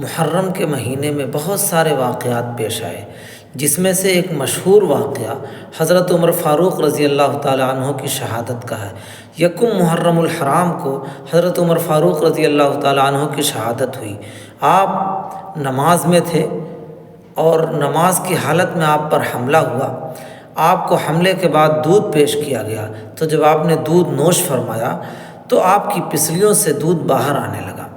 محرم کے مہینے میں بہت سارے واقعات پیش آئے، جس میں سے ایک مشہور واقعہ حضرت عمر فاروق رضی اللہ تعالیٰ عنہ کی شہادت کا ہے۔ یکم محرم الحرام کو حضرت عمر فاروق رضی اللہ تعالیٰ عنہ کی شہادت ہوئی۔ آپ نماز میں تھے اور نماز کی حالت میں آپ پر حملہ ہوا۔ آپ کو حملے کے بعد دودھ پیش کیا گیا، تو جب آپ نے دودھ نوش فرمایا تو آپ کی پسلیوں سے دودھ باہر آنے لگا۔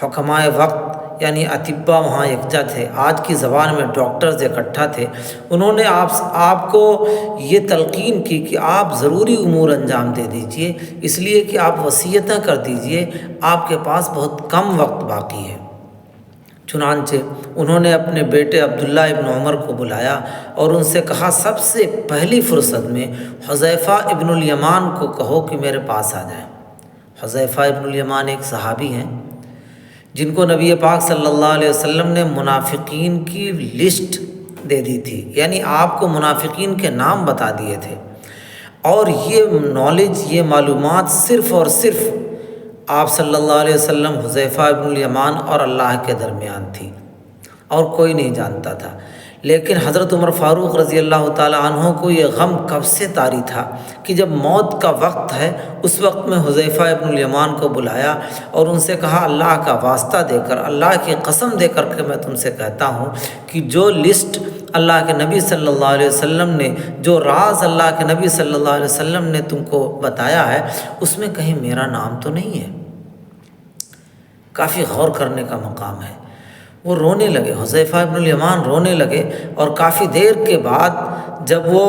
حکمائے وقت یعنی اطباء وہاں یکجا تھے، آج کی زبان میں ڈاکٹرز اکٹھا تھے۔ انہوں نے آپ کو یہ تلقین کی کہ آپ ضروری امور انجام دے دیجئے، اس لیے کہ آپ وصیتیں کر دیجئے، آپ کے پاس بہت کم وقت باقی ہے۔ چنانچہ انہوں نے اپنے بیٹے عبداللہ ابن عمر کو بلایا اور ان سے کہا، سب سے پہلی فرصت میں حذیفہ ابن الیمان کو کہو کہ میرے پاس آ جائیں۔ حذیفہ ابن الیمان ایک صحابی ہیں جن کو نبی پاک صلی اللہ علیہ وسلم نے منافقین کی لسٹ دے دی تھی، یعنی آپ کو منافقین کے نام بتا دیے تھے، اور یہ نالج، یہ معلومات صرف اور صرف آپ صلی اللہ علیہ وسلم، حذیفہ ابن الیمان اور اللہ کے درمیان تھی، اور کوئی نہیں جانتا تھا۔ لیکن حضرت عمر فاروق رضی اللہ تعالیٰ عنہ کو یہ غم کب سے طاری تھا کہ جب موت کا وقت ہے، اس وقت میں حذیفہ ابن الیمان کو بلایا اور ان سے کہا، اللہ کا واسطہ دے کر، اللہ کی قسم دے کر کے میں تم سے کہتا ہوں کہ جو لسٹ اللہ کے نبی صلی اللہ علیہ وسلم نے، جو راز اللہ کے نبی صلی اللہ علیہ وسلم نے تم کو بتایا ہے، اس میں کہیں میرا نام تو نہیں ہے۔ کافی غور کرنے کا مقام ہے۔ وہ رونے لگے، حذیفہ ابن الیمان رونے لگے، اور کافی دیر کے بعد جب وہ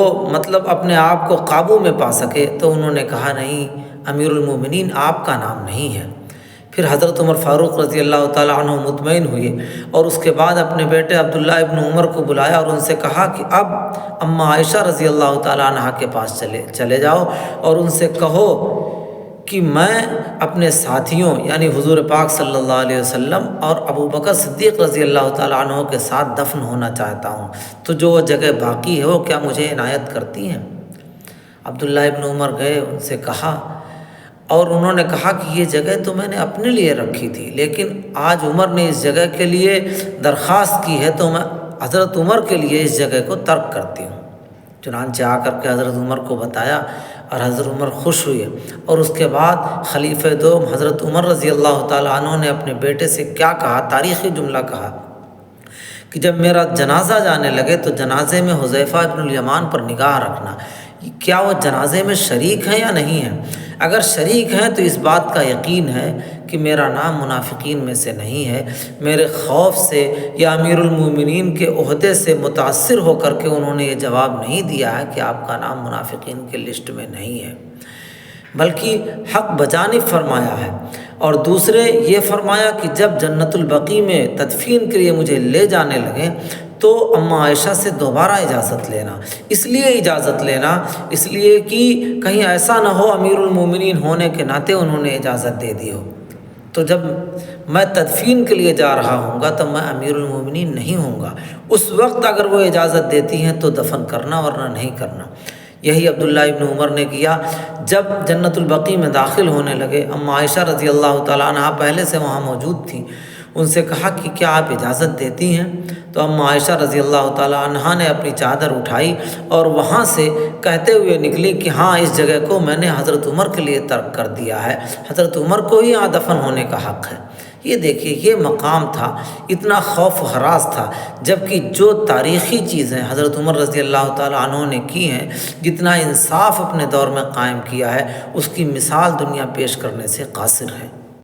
اپنے آپ کو قابو میں پا سکے تو انہوں نے کہا، نہیں امیر المومنین، آپ کا نام نہیں ہے۔ پھر حضرت عمر فاروق رضی اللہ تعالیٰ عنہ مطمئن ہوئے اور اس کے بعد اپنے بیٹے عبداللہ ابن عمر کو بلایا اور ان سے کہا کہ اب اماں عائشہ رضی اللہ تعالیٰ عنہ کے پاس چلے جاؤ اور ان سے کہو کہ میں اپنے ساتھیوں یعنی حضور پاک صلی اللہ علیہ وسلم اور ابو بکر صدیق رضی اللہ تعالیٰ عنہ کے ساتھ دفن ہونا چاہتا ہوں، تو جو جگہ باقی ہے وہ کیا مجھے عنایت کرتی ہیں؟ عبداللہ ابن عمر گئے، ان سے کہا، اور انہوں نے کہا کہ یہ جگہ تو میں نے اپنے لیے رکھی تھی، لیکن آج عمر نے اس جگہ کے لیے درخواست کی ہے تو میں حضرت عمر کے لیے اس جگہ کو ترک کرتی ہوں۔ چنانچہ آ کر کے حضرت عمر کو بتایا اور حضرت عمر خوش ہوئے، اور اس کے بعد خلیفہ دوم حضرت عمر رضی اللہ تعالیٰ عنہ نے اپنے بیٹے سے کیا کہا، تاریخی جملہ کہا کہ جب میرا جنازہ جانے لگے تو جنازے میں حذیفہ ابن الیمان پر نگاہ رکھنا، کیا وہ جنازے میں شریک ہیں یا نہیں ہیں؟ اگر شریک ہیں تو اس بات کا یقین ہے کہ میرا نام منافقین میں سے نہیں ہے۔ میرے خوف سے یا امیر المومنین کے عہدے سے متاثر ہو کر کے انہوں نے یہ جواب نہیں دیا ہے کہ آپ کا نام منافقین کے لسٹ میں نہیں ہے، بلکہ حق بجانب فرمایا ہے۔ اور دوسرے یہ فرمایا کہ جب جنت البقیع میں تدفین کے لیے مجھے لے جانے لگے تو اماں عائشہ سے دوبارہ اجازت لینا، اس لیے اجازت لینا اس لیے کہ کہیں ایسا نہ ہو امیر المومنین ہونے کے ناطے انہوں نے اجازت دے دی ہو، تو جب میں تدفین کے لیے جا رہا ہوں گا تو میں امیر المومنین نہیں ہوں گا، اس وقت اگر وہ اجازت دیتی ہیں تو دفن کرنا ورنہ نہیں کرنا۔ یہی عبداللہ ابن عمر نے کیا۔ جب جنت البقیع میں داخل ہونے لگے، اماں عائشہ رضی اللہ تعالیٰ عنہ پہلے سے وہاں موجود تھیں، ان سے کہا کہ کیا آپ اجازت دیتی ہیں؟ تو اماں عائشہ رضی اللہ تعالیٰ عنہ نے اپنی چادر اٹھائی اور وہاں سے کہتے ہوئے نکلی کہ ہاں، اس جگہ کو میں نے حضرت عمر کے لیے ترک کر دیا ہے، حضرت عمر کو ہی یہاں دفن ہونے کا حق ہے۔ یہ دیکھیے، یہ مقام تھا، اتنا خوف و ہراس تھا، جبکہ جو تاریخی چیزیں حضرت عمر رضی اللہ تعالیٰ عنہ نے کی ہیں، جتنا انصاف اپنے دور میں قائم کیا ہے، اس کی مثال دنیا پیش کرنے سے قاصر ہے۔